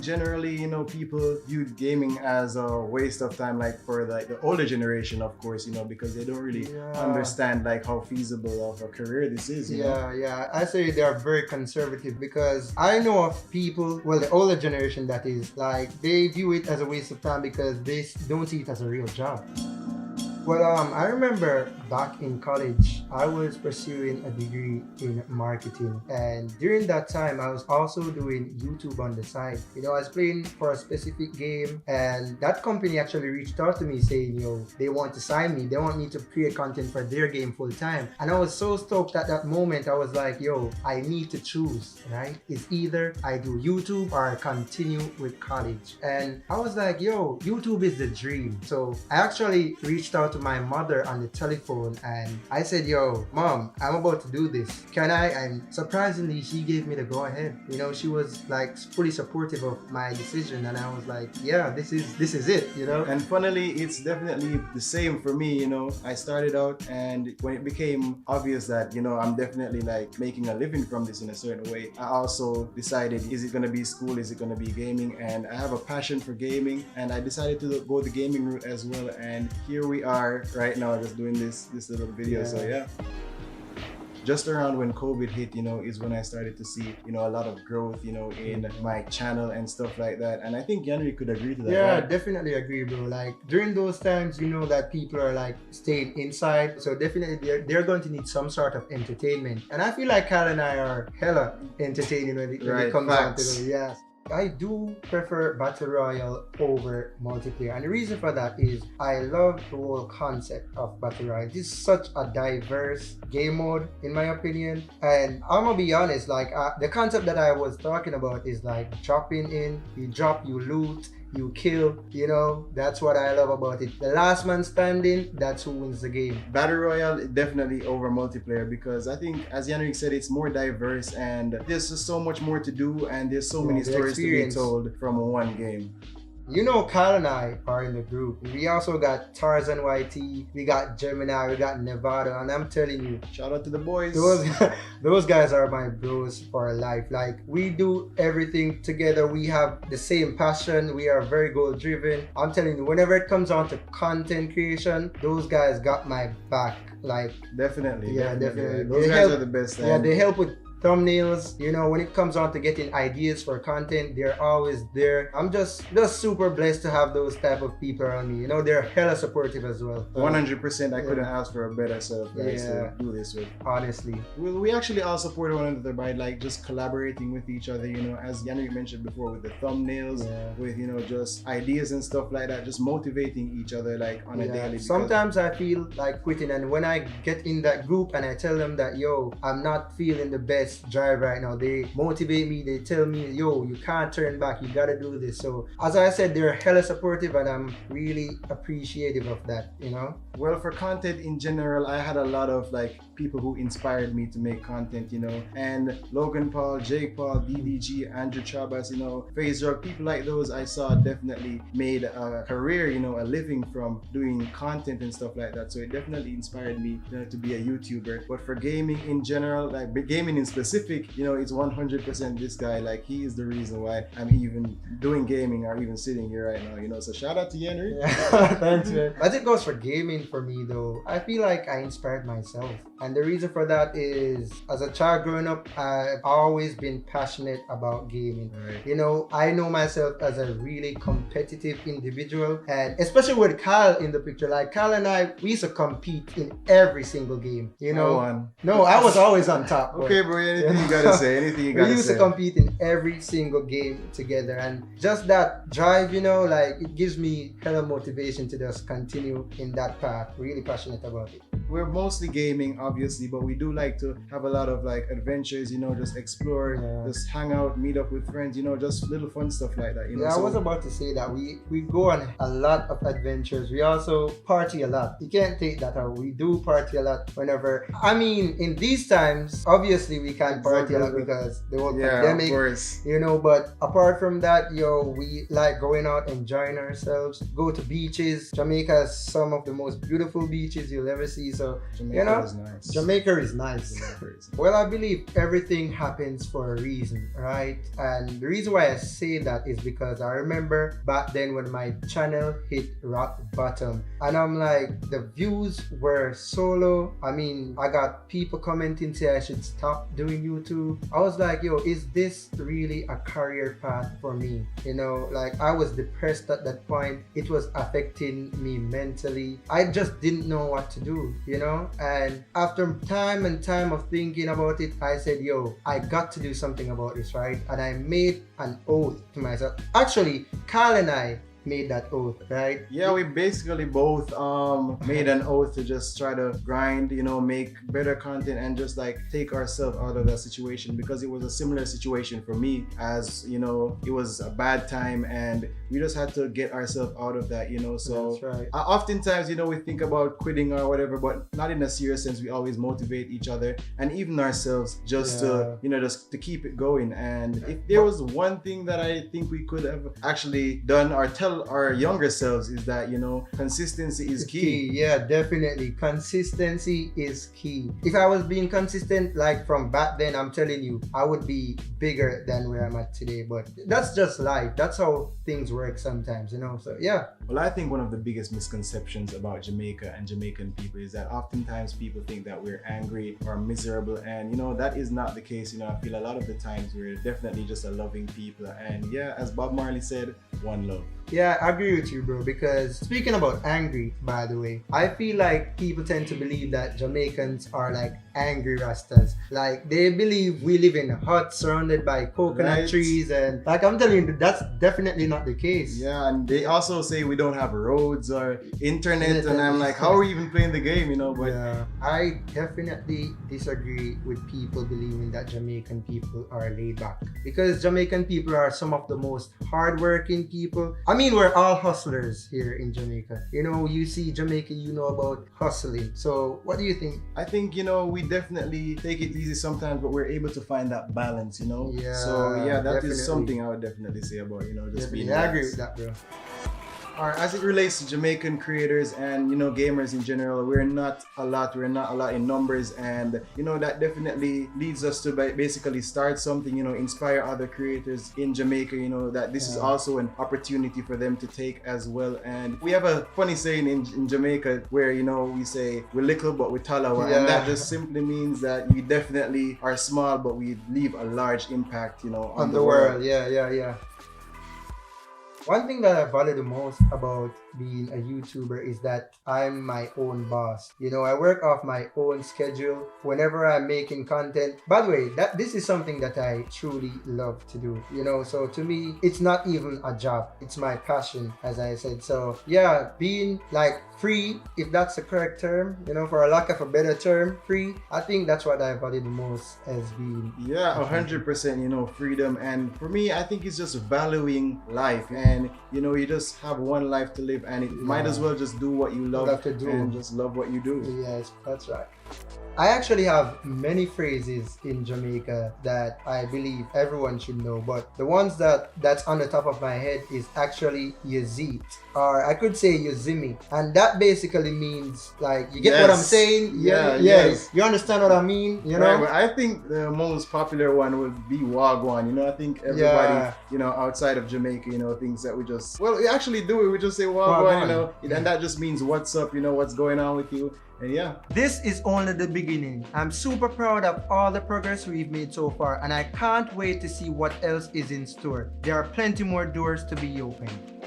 generally, people viewed gaming as a waste of time, like for like the older generation, of course, because they don't really understand like how feasible of a career this is. Yeah. I say they are very conservative because I know of people, well, the older generation that is, like they view it as a waste of time because they don't see it as a real job. Well, I remember back in college, I was pursuing a degree in marketing. And during that time, I was also doing YouTube on the side. I was playing for a specific game, and that company actually reached out to me saying, they want to sign me. They want me to create content for their game full time. And I was so stoked at that moment. I was like, I need to choose, right? It's either I do YouTube or I continue with college. And I was like, YouTube is the dream. So I actually reached out to my mother on the telephone and I said, Mom, I'm about to do this. Can I? And surprisingly, she gave me the go ahead. She was like fully supportive of my decision, and I was like, yeah, this is it, And funnily, it's definitely the same for me. I started out, and when it became obvious that, I'm definitely like making a living from this in a certain way, I also decided, is it going to be school? Is it going to be gaming? And I have a passion for gaming, and I decided to go the gaming route as well. And here we are right now just doing this little video. So yeah, just around when COVID hit, is when I started to see, a lot of growth, in my channel and stuff like that. And I think Yanrique could agree to that. Yeah, right? definitely agree, bro. Like during those times, that people are like staying inside. So definitely they're going to need some sort of entertainment. And I feel like Kyle and I are hella entertaining when it comes down to them. Yes. I do prefer Battle Royale over multiplayer, and the reason for that is I love the whole concept of Battle Royale. This is such a diverse game mode in my opinion, and I'm gonna be honest, like the concept that I was talking about is like dropping in, you drop, you loot, you kill, that's what I love about it. The last man standing, that's who wins the game. Battle Royale definitely over multiplayer because I think, as Yanrique said, it's more diverse and there's just so much more to do, and there's so many stories to be told from one game. Kyle and I are in the group. We also got Tarzan YT, we got Gemini, we got Nevada, and I'm telling you, shout out to the boys. Those guys are my bros for life. Like we do everything together. We have the same passion. We are very goal driven. I'm telling you, whenever it comes down to content creation, those guys got my back. Like definitely. Definitely. Those guys are the best. Yeah, they help with thumbnails, when it comes on to getting ideas for content, they're always there. I'm just super blessed to have those type of people around me. They're hella supportive as well. 100%. I couldn't ask for a better set of guys to do this with. Honestly. We actually all support one another by like just collaborating with each other, as Yanrique mentioned before, with the thumbnails, with, just ideas and stuff like that, just motivating each other like on a daily. Sometimes I feel like quitting, and when I get in that group and I tell them that, I'm not feeling the best drive right now, they motivate me, they tell me, you can't turn back, you gotta do this. So as I said, they're hella supportive, and I'm really appreciative of that. Well, for content in general, I had a lot of like people who inspired me to make content, and Logan Paul, Jake Paul, DDG, Andrew Chabas, FaZe Rug, people like those I saw definitely made a career, a living from doing content and stuff like that. So it definitely inspired me to be a YouTuber. But for gaming in general, like gaming in specific, it's 100% this guy. Like he is the reason why I'm even doing gaming or even sitting here right now, so shout out to Yanrique. Thanks, man. As it goes for gaming for me though, I feel like I inspired myself. And the reason for that is, as a child growing up, I've always been passionate about gaming. Right. I know myself as a really competitive individual, and especially with Kyle in the picture. Like Kyle and I, we used to compete in every single game. No, I was always on top. Okay, bro. Anything you gotta say? Anything you gotta say? We used to compete in every single game together, and just that drive, like it gives me hella motivation to just continue in that path. Really passionate about it. We're mostly gaming, obviously, but we do like to have a lot of like adventures, just explore, just hang out, meet up with friends, just little fun stuff like that. I was about to say that we go on a lot of adventures. We also party a lot. You can't take that out. We do party a lot whenever. I mean, in these times, obviously we can't party a lot because the whole pandemic. Of course. But apart from that, we like going out, enjoying ourselves, go to beaches. Jamaica has some of the most beautiful beaches you'll ever see. So Jamaica is nice. Jamaica is nice. Jamaica is nice. Well, I believe everything happens for a reason, right? And the reason why I say that is because I remember back then when my channel hit rock bottom, and I'm like, the views were so low. I mean, I got people commenting say I should stop doing YouTube. I was like, yo, is this really a career path for me? You know, like I was depressed at that point. It was affecting me mentally. I just didn't know what to do, you know? And after time and time of thinking about it, I said, yo, I got to do something about this, right? And I made an oath to myself. Actually, Carl and I made that oath, right? Yeah, we basically both made an oath to just try to grind, you know, make better content and just like take ourselves out of that situation, because it was a similar situation for me, as you know, it was a bad time and we just had to get ourselves out of that, you know. So that's right. Oftentimes, you know, we think about quitting or whatever, but not in a serious sense. We always motivate each other and even ourselves just to, you know, just to keep it going. And if there was one thing that I think we could have actually done or tell our younger selves, is that, you know, consistency is key. Yeah, definitely. Consistency is key. If I was being consistent like from back then, I'm telling you, I would be bigger than where I'm at today. But that's just life. That's how things work sometimes, you know. So yeah. Well, I think one of the biggest misconceptions about Jamaica and Jamaican people is that oftentimes people think that we're angry or miserable, and you know, that is not the case. You know, I feel a lot of the times we're definitely just a loving people, and yeah, as Bob Marley said, one love. Yeah, I agree with you, bro, because speaking about angry, by the way, I feel like people tend to believe that Jamaicans are like angry Rastas. Like, they believe we live in a hut surrounded by coconut trees, and like I'm telling you, that's definitely not the case. Yeah, and they also say we don't have roads or internet, and I'm like, how are we even playing the game, you know? But yeah, I definitely disagree with people believing that Jamaican people are laid back, because Jamaican people are some of the most hardworking people. I mean, we're all hustlers here in Jamaica. You know, you see Jamaica, you know about hustling. So what do you think? I think, you know, we definitely take it easy sometimes, but we're able to find that balance, you know? Yeah. So yeah, that definitely. is something I would definitely say about, you know, just being I agree relaxed. with that, bro. As it relates to Jamaican creators and, you know, gamers in general, we're not a lot in numbers, and you know, that definitely leads us to basically start something, you know, inspire other creators in Jamaica, you know, that this is also an opportunity for them to take as well. And we have a funny saying in Jamaica where, you know, we say we're little but we're talawa, and that just simply means that we definitely are small but we leave a large impact, you know, on the world. Yeah. One thing that I value the most about being a YouTuber is that I'm my own boss. You know, I work off my own schedule whenever I'm making content. By the way, this is something that I truly love to do. You know, so to me, it's not even a job. It's my passion, as I said. So yeah, being like free, if that's the correct term, you know, for a lack of a better term, free, I think that's what I value the most as being. Yeah, 100%, you know, freedom. And for me, I think it's just valuing life. And, you know, you just have one life to live, and it might as well just do what you love to do. And just love what you do. Yes, that's right. I actually have many phrases in Jamaica that I believe everyone should know, but the ones that's on the top of my head is actually Yazit, or I could say Yazimi, and that basically means like, you get what I'm saying? Yes. You understand what I mean? You know? Right, I think the most popular one would be Wagwan. You know, I think everybody, you know, outside of Jamaica, you know, thinks that we actually do it. We just say Wagwan, you know, and that just means what's up, you know, what's going on with you. And yeah, this is only the beginning. I'm super proud of all the progress we've made so far, and I can't wait to see what else is in store. There are plenty more doors to be opened.